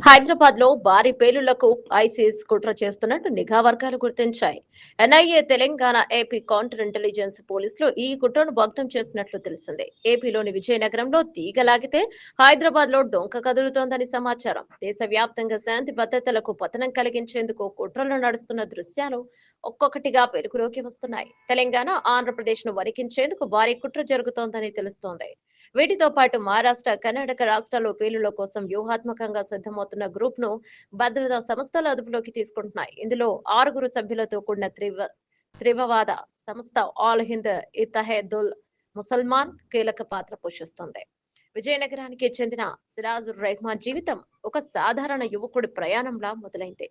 హైదరాబాద్ లో భారీ పేలుళ్లకు ఐసీస్ కుట్ర చేస్తున్నట్టు నిఘా వర్గాలు గుర్తించాయి. NIA, Telangana, AP counter intelligence పోలీసులు ఈ కుట్రను భగ్నం చేసినట్లు తెలిసింది. ఏపీలోని విజయనగరంలో తీగలాగితే హైదరాబాద్ లో డొంక కదులుతోందని సమాచారం. దేశవ్యాప్తంగా శాంతి భద్రతలకు పతనం కలిగించేందుకు కుట్రలు నడుస్తున్న దృశ్యాలు ఒక్కొక్కటిగా వెలుగులోకి వస్తున్నాయి. తెలంగాణ, ఆంధ్రప్రదేశ్ ను వణికించేందుకు భారీ కుట్ర జరుగుతోందని తెలుస్తోంది. వీటితో పాటు మహారాష్ట్ర, కర్ణాటక రాష్ట్రాల్లో పేలుళ్ల కోసం వ్యూహాత్మకంగా సిద్ధమవుతున్న గ్రూప్ ను భద్రతా సంస్థలు అదుపులోకి తీసుకుంటున్నాయి. ఇందులో 6 సభ్యులతో కూడిన త్రివవాద సంస్థ ఆల్ హింద్ ఇత్తెహాదుల్ ముసల్మాన్ కీలక పాత్ర పోషిస్తోంది. విజయనగరానికి చెందిన సిరాజుర్ రెహమాన్ జీవితం ఒక సాధారణ యువకుడి ప్రయాణంలా మొదలైంది.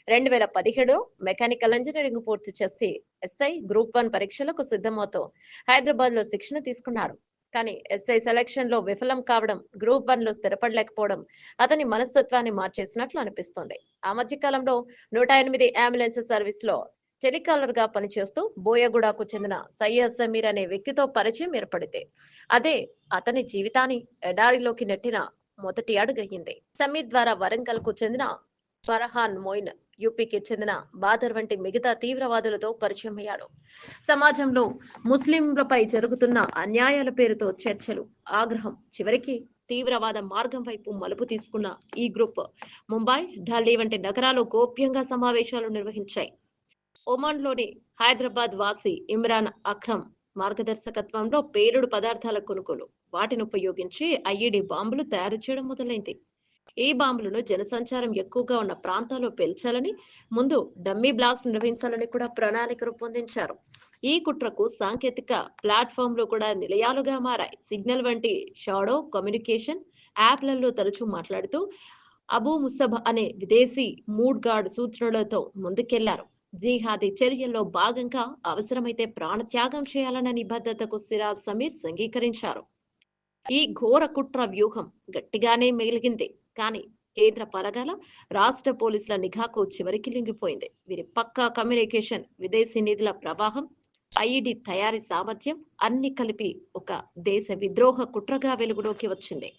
2017 మెకానికల్ ఇంజనీరింగ్ పూర్తి చేసి ఎస్ఐ గ్రూప్ 1 పరీక్షలకు సిద్ధమవుతూ హైదరాబాద్ లో శిక్షణ తీసుకున్నాడు. కానీ ఎస్ఐ సెలక్షన్ లో విఫలం కావడం, గ్రూప్ 1 లో స్థిరపడలేకపోవడం అతని మనస్తత్వాన్ని మార్చేసినట్లు అనిపిస్తోంది. ఆ మధ్య కాలంలో 108 అంబులెన్స్ సర్వీస్ లో టెలికాలర్ గా పనిచేస్తూ బోయగూడకు చెందిన సయ్యద్ సమీర్ అనే వ్యక్తితో పరిచయం ఏర్పడితే అదే అతని జీవితాన్ని ఎడారిలోకి నెట్టిన మొదటి అడుగయ్యింది. సమీర్ ద్వారా వరంగల్ కు చెందిన ఫరహాన్ మోయిన్, యూపీకి చెందిన బాదర్ వంటి మిగతా తీవ్రవాదులతో పరిచయం అయ్యాడు. సమాజంలో ముస్లింలపై జరుగుతున్న అన్యాయాల పేరుతో చర్చలు, ఆగ్రహం చివరికి తీవ్రవాద మార్గం వైపు మలుపు తీసుకున్న ఈ గ్రూప్ ముంబై, ఢిల్లీ వంటి నగరాల్లో గోప్యంగా సమావేశాలు నిర్వహించాయి. ఒమాన్లోని హైదరాబాద్ వాసి ఇమ్రాన్ అక్రమ్ మార్గదర్శకత్వంలో పేలుడు పదార్థాల కొనుగోలు, వాటిని ఉపయోగించి ఐఈడీ బాంబులు తయారు చేయడం మొదలైంది. ఈ బాంబులను జనసంచారం ఎక్కువగా ఉన్న ప్రాంతాల్లో పేల్చాలని, ముందు డమ్మీ బ్లాస్ట్ నిర్వహించాలని కూడా ప్రణాళిక రూపొందించారు. ఈ కుట్రకు సాంకేతిక ప్లాట్ఫామ్లు కూడా నిలయాలుగా మారాయి. సిగ్నల్ వంటి షాడో కమ్యూనికేషన్ యాప్లలో తరచూ మాట్లాడుతూ అబూ ముసబ్ అనే విదేశీ మూడ్ గార్డ్ సూచనలతో ముందుకెళ్లారు. జిహాదీ చర్యల్లో భాగంగా అవసరమైతే ప్రాణత్యాగం చేయాలన్న నిబద్ధతకు సిరాజ్ సమీర్ అంగీకరించారు. ఈ ఘోర కుట్ర వ్యూహం గట్టిగానే మెలిగింది. కానీ కేంద్ర పరగాల, రాష్ట్ర పోలీసుల నిఘాకు చివరికి లింగిపోయింది. వీరి పక్కా కమ్యూనికేషన్, విదేశీ నిధుల ప్రవాహం, ఐఈడీ తయారీ సామర్థ్యం అన్ని కలిపి ఒక దేశ విద్రోహ కుట్రగా వెలుగులోకి వచ్చింది.